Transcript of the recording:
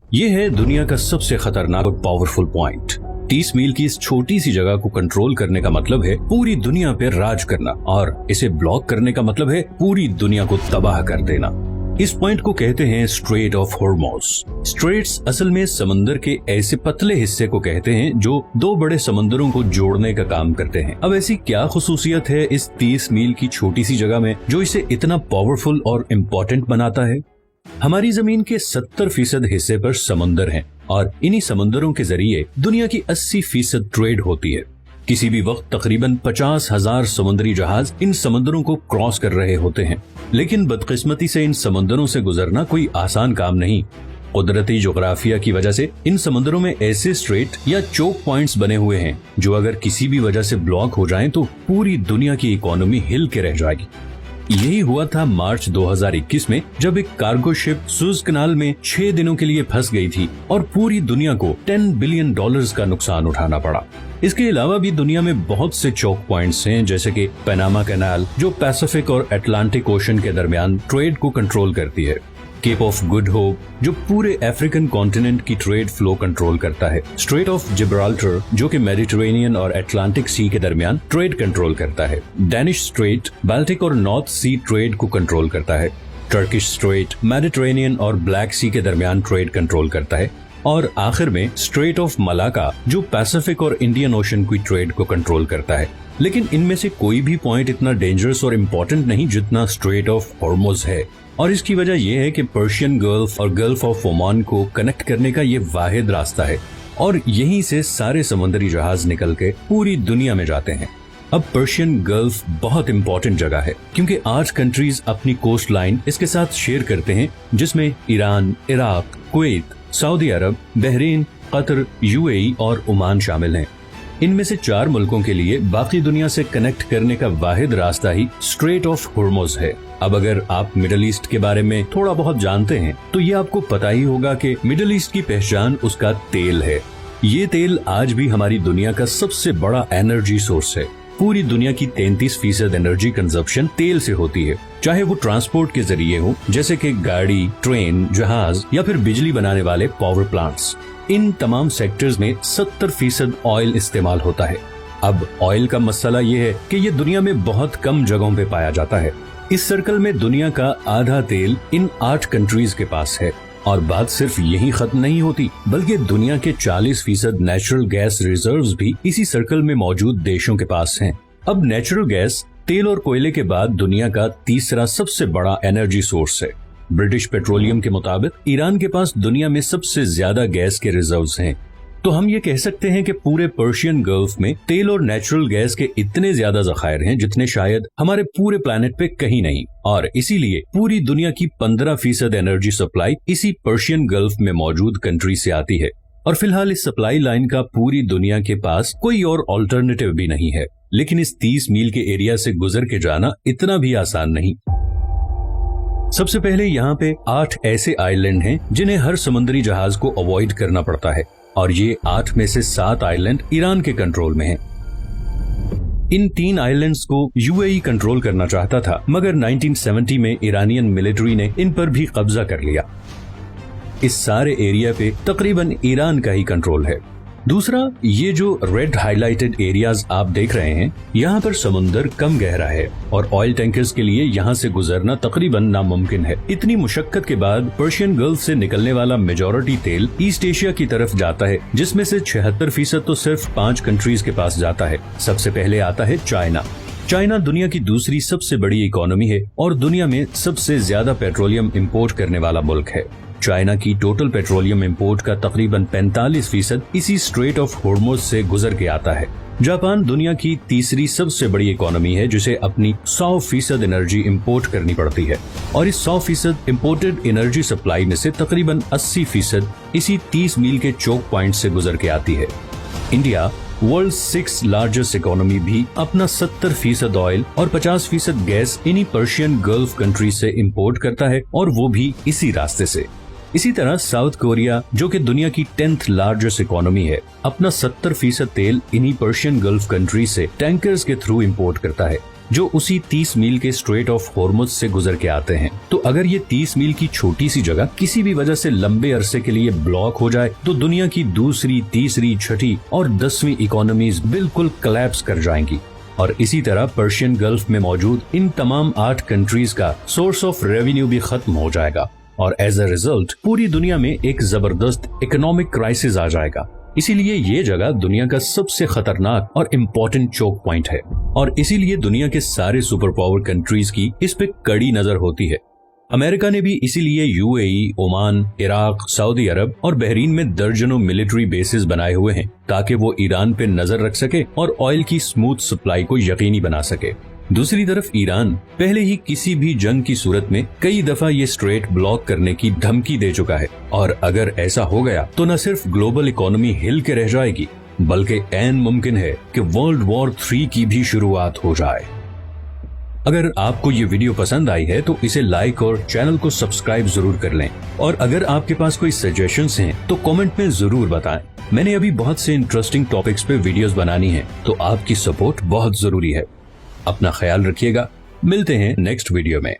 ये है दुनिया का सबसे खतरनाक और पावरफुल पॉइंट। 30 मील की इस छोटी सी जगह को कंट्रोल करने का मतलब है पूरी दुनिया पे राज करना, और इसे ब्लॉक करने का मतलब है पूरी दुनिया को तबाह कर देना। इस पॉइंट को कहते हैं स्ट्रेट ऑफ हॉर्मुज़। स्ट्रेट्स असल में समंदर के ऐसे पतले हिस्से को कहते हैं जो दो बड़े समंदरों को जोड़ने का काम करते हैं। अब ऐसी क्या खुसूसियत है इस 30 मील की छोटी सी जगह में जो इसे इतना पावरफुल और इम्पोर्टेंट बनाता है? हमारी जमीन के 70% हिस्से पर समंदर हैं, और इन्हीं समंदरों के जरिए दुनिया की 80% ट्रेड होती है। किसी भी वक्त तकरीबन 50,000 समुद्री जहाज इन समंदरों को क्रॉस कर रहे होते हैं, लेकिन बदकिस्मती से इन समंदरों से गुजरना कोई आसान काम नहीं। कुदरती जोग्राफिया की वजह से इन समंदरों में ऐसे स्ट्रेट या चोक पॉइंट्स बने हुए हैं जो अगर किसी भी वजह से ब्लॉक हो जाएं तो पूरी दुनिया की इकोनॉमी हिल के रह जाएगी। यही हुआ था मार्च 2021 में, जब एक कार्गो शिप सुएज कनाल में 6 दिनों के लिए फंस गई थी और पूरी दुनिया को $10 बिलियन का नुकसान उठाना पड़ा। इसके अलावा भी दुनिया में बहुत से चोक पॉइंट्स हैं, जैसे कि पनामा कैनाल जो पैसिफिक और अटलांटिक ओशन के दरमियान ट्रेड को कंट्रोल करती है, केप ऑफ गुड होप जो पूरे अफ्रीकन कॉन्टिनेंट की ट्रेड फ्लो कंट्रोल करता है, स्ट्रेट ऑफ जिब्राल्टर जो कि मेडिटेरेनियन और अटलांटिक सी के दरमियान ट्रेड कंट्रोल करता है, डैनिश स्ट्रेट बाल्टिक और नॉर्थ सी ट्रेड को कंट्रोल करता है, टर्किश स्ट्रेट मेडिटेरेनियन और ब्लैक सी के दरमियान ट्रेड कंट्रोल करता है, और आखिर में स्ट्रेट ऑफ मलाका जो पैसिफिक और इंडियन ओशन की ट्रेड को कंट्रोल करता है। लेकिन इनमें से कोई भी पॉइंट इतना डेंजरस और इम्पोर्टेंट नहीं जितना स्ट्रेट ऑफ हॉर्मुज़ है, और इसकी वजह यह है कि पर्शियन गल्फ और गल्फ ऑफ ओमान को कनेक्ट करने का ये वाहिद रास्ता है, और यहीं से सारे समुद्री जहाज निकल के पूरी दुनिया में जाते हैं। अब पर्शियन गल्फ बहुत इम्पोर्टेंट जगह है क्योंकि 8 कंट्रीज अपनी कोस्ट लाइन इसके साथ शेयर करते हैं, जिसमें ईरान, इराक, कुवैत, सऊदी अरब, बहरीन, कतर, यूएई और ओमान शामिल हैं। इनमें से 4 मुल्कों के लिए बाकी दुनिया से कनेक्ट करने का वाहिद रास्ता ही स्ट्रेट ऑफ हॉर्मुज़ है। अब अगर आप मिडिल ईस्ट के बारे में थोड़ा बहुत जानते हैं तो ये आपको पता ही होगा कि मिडिल ईस्ट की पहचान उसका तेल है। ये तेल आज भी हमारी दुनिया का सबसे बड़ा एनर्जी सोर्स है। पूरी दुनिया की 33% एनर्जी कंजप्शन तेल से होती है, चाहे वो ट्रांसपोर्ट के जरिए हो जैसे कि गाड़ी, ट्रेन, जहाज या फिर बिजली बनाने वाले पावर प्लांट्स। इन तमाम सेक्टर्स में 70% ऑयल इस्तेमाल होता है। अब ऑयल का मसला ये है कि ये दुनिया में बहुत कम जगहों पे पाया जाता है। इस सर्कल में दुनिया का आधा तेल इन 8 कंट्रीज के पास है, और बात सिर्फ यही खत्म नहीं होती, बल्कि दुनिया के 40% नेचुरल गैस रिजर्व्स भी इसी सर्कल में मौजूद देशों के पास हैं। अब नेचुरल गैस तेल और कोयले के बाद दुनिया का तीसरा सबसे बड़ा एनर्जी सोर्स है। ब्रिटिश पेट्रोलियम के मुताबिक ईरान के पास दुनिया में सबसे ज्यादा गैस के रिजर्व्स हैं। तो हम ये कह सकते हैं कि पूरे पर्शियन गल्फ में तेल और नेचुरल गैस के इतने ज्यादा जखायर हैं जितने शायद हमारे पूरे प्लेनेट पे कहीं नहीं, और इसीलिए पूरी दुनिया की 15% एनर्जी सप्लाई इसी पर्शियन गल्फ में मौजूद कंट्री से आती है। और फिलहाल इस सप्लाई लाइन का पूरी दुनिया के पास कोई और ऑल्टरनेटिव भी नहीं है, लेकिन इस 30 मील के एरिया से गुजर के जाना इतना भी आसान नहीं। सबसे पहले यहाँ पे 8 ऐसे आइलैंड हैं जिन्हें हर समुद्री जहाज को अवॉइड करना पड़ता है, और ये 8 में से 7 आइलैंड ईरान के कंट्रोल में हैं। इन 3 आइलैंड्स को यूएई कंट्रोल करना चाहता था, मगर 1970 में ईरानियन मिलिट्री ने इन पर भी कब्जा कर लिया। इस सारे एरिया पे तकरीबन ईरान का ही कंट्रोल है। दूसरा, ये जो रेड हाईलाइटेड एरियाज आप देख रहे हैं, यहाँ पर समुंदर कम गहरा है और ऑयल टैंकर्स के लिए यहाँ से गुजरना तकरीबन नामुमकिन है। इतनी मुशक्कत के बाद पर्शियन गल्फ से निकलने वाला मेजॉरिटी तेल ईस्ट एशिया की तरफ जाता है, जिसमें से 76% तो सिर्फ 5 कंट्रीज के पास जाता है। सबसे पहले आता है चाइना। चाइना दुनिया की दूसरी सबसे बड़ी इकोनॉमी है और दुनिया में सबसे ज्यादा पेट्रोलियम इंपोर्ट करने वाला मुल्क है। चाइना की टोटल पेट्रोलियम इंपोर्ट का तकरीबन 45% इसी स्ट्रेट ऑफ हॉर्मुज़ से गुजर के आता है। जापान दुनिया की तीसरी सबसे बड़ी इकोनॉमी है, जिसे अपनी 100% एनर्जी इंपोर्ट करनी पड़ती है, और इस 100% इंपोर्टेड एनर्जी सप्लाई में से तकरीबन 80% इसी 30 मील के चोक पॉइंट से गुजर के आती है। इंडिया, वर्ल्ड 6 लार्जेस्ट इकोनॉमी, भी अपना 70% ऑयल और 50% गैस इन्हीं पर्शियन गल्फ कंट्री से इंपोर्ट करता है, और वो भी इसी रास्ते से। इसी तरह साउथ कोरिया, जो कि दुनिया की 10th लार्जेस्ट इकोनॉमी है, अपना 70% तेल इन्हीं पर्शियन गल्फ कंट्री से टैंकर्स के थ्रू इंपोर्ट करता है। जो उसी 30 मील के स्ट्रेट ऑफ हॉर्मुज से गुजर के आते हैं। तो अगर ये 30 मील की छोटी सी जगह किसी भी वजह से लंबे अरसे के लिए ब्लॉक हो जाए तो दुनिया की दूसरी, तीसरी, छठी और 10वीं इकोनॉमीज बिल्कुल कोलैप्स कर जाएंगी। और इसी तरह पर्शियन गल्फ में मौजूद इन तमाम 8 कंट्रीज का सोर्स ऑफ रेवेन्यू भी खत्म हो जाएगा और एज अ रिजल्ट पूरी दुनिया में एक जबरदस्त इकोनॉमिक क्राइसिस आ जाएगा। इसीलिए ये जगह दुनिया का सबसे खतरनाक और इम्पोर्टेंट चोक पॉइंट है और इसीलिए दुनिया के सारे सुपर पावर कंट्रीज की इस पे कड़ी नजर होती है। अमेरिका ने भी इसीलिए यूएई, ओमान, इराक, सऊदी अरब और बहरीन में दर्जनों मिलिट्री बेसिस बनाए हुए हैं ताकि वो ईरान पे नजर रख सके और ऑयल की स्मूथ सप्लाई को यकीनी बना सके। दूसरी तरफ ईरान पहले ही किसी भी जंग की सूरत में कई दफा ये स्ट्रेट ब्लॉक करने की धमकी दे चुका है और अगर ऐसा हो गया तो न सिर्फ ग्लोबल इकोनॉमी हिल के रह जाएगी बल्कि ऐन मुमकिन है कि वर्ल्ड वॉर 3 की भी शुरुआत हो जाए। अगर आपको ये वीडियो पसंद आई है तो इसे लाइक और चैनल को सब्सक्राइब जरूर कर लें और अगर आपके पास कोई सजेशंस हैं तो कमेंट में जरूर बताएं। मैंने अभी बहुत से इंटरेस्टिंग टॉपिक्स पे वीडियोस बनानी है तो आपकी सपोर्ट बहुत जरूरी है। अपना ख्याल रखिएगा, मिलते हैं नेक्स्ट वीडियो में।